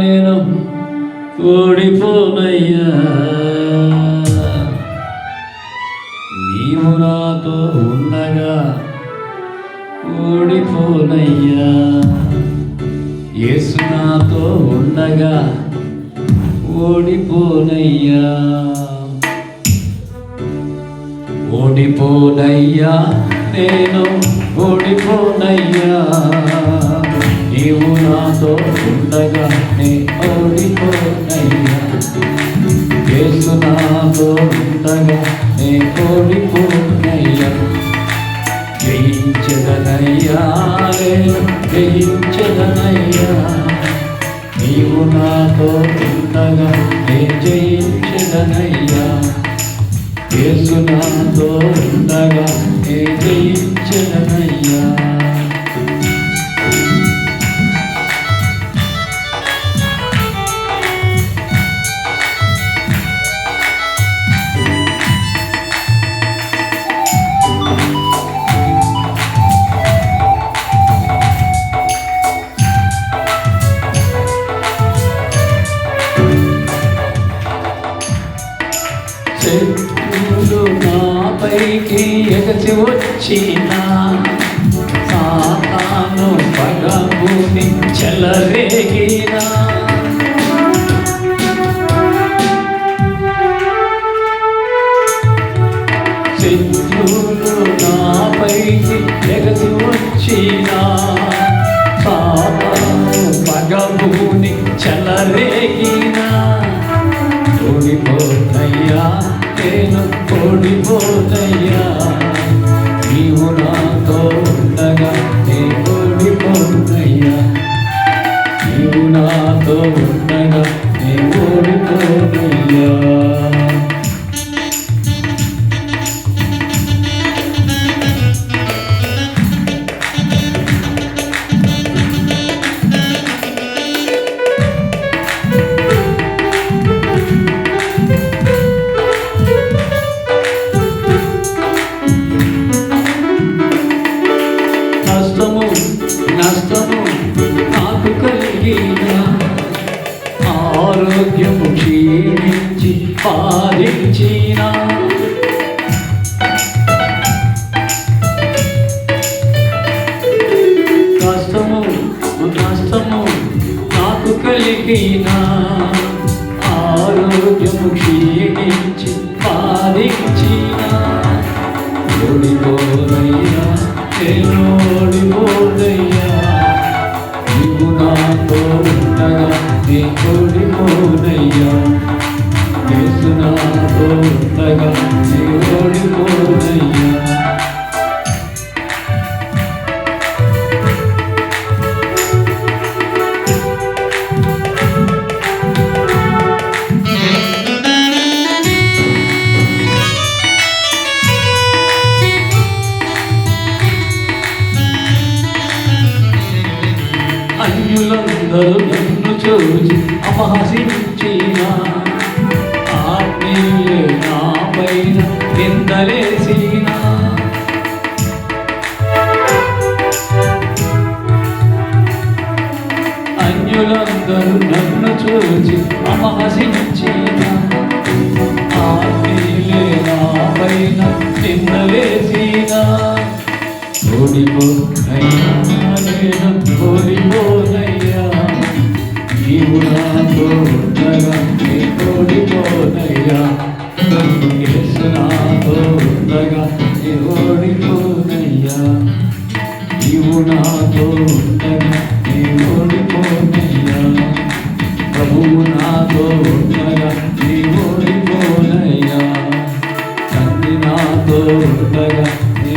నేను ఓడిపోనయ్యా, నీవు నాతో ఉండగా ఓడిపోనయ్యా, యేసు నాతో ఉండగా ఓడిపోనయ్యా, ఓడిపోనయ్యా, నేను ఓడిపోనయ్యా, నీవు నాతో ఉండగా నే ఓడిపోనయ్యా, యేసు నాతో ఉండగా నే ఓడిపోనయ్యా, జయించదనయ్యా, నేను జయించదనయ్యా, నీవు నాతో ఉండగా నే జయించదనయ్యా, యేసు నాతో ఉండగా నే జయించదనయ్యా. శత్రువులు నాపైకి ఎగసి వచ్చిన సాతాను పగముని చెలరేగిన, శత్రువులు నాపైకి ఎగసి వచ్చిన సాతాను పగముని చెలరేగిన, ఓడిపోనయ్యా, నేను ఓడిపోనయ్యా, నీవు నాతో ఉండగా నే ఓడిపోనయ్యా, నీవు నాతో ఉండగా నే ఓడిపోనయ్యా. నష్టము నాకు కలిగిన, ఆరోగ్యము క్షీణించి బాధించిన, నష్టము నాకు కలిగిన, ఆరోగ్యము క్షీణించి బాధించిన, ఓడిపోనయ్యా, నేను ఓడిపోనయ్యా, నీవు నాతో ఉండగా నే ఓడిపోనయ్యా, యేసు నాతో ఉండగా నే ఓడిపోనయ్యా. అన్యులందరూ నన్ను చూసి అపహసించిన, ఆత్మీయులే నా పైన నిందలేసిన, అన్యులందరూ నన్ను చూసి అపహసించిన, ఆత్మీయులే నా పైన నిందలేసిన, ఓడిపోనయ్యా, నేను ఓడిపోనయ్యా, నీవు నాతో ఉండగా నే ఓడిపోనయ్యా, యేసు నాతో ఉండగా నే ఓడిపోనయ్యా, నీవు నాతో ఉండగా నే ఓడిపోనయ్యా, ప్రభువు నాతో ఉండగా నే ఓడిపోనయ్యా, తండ్రి నాతో ఉండగా నే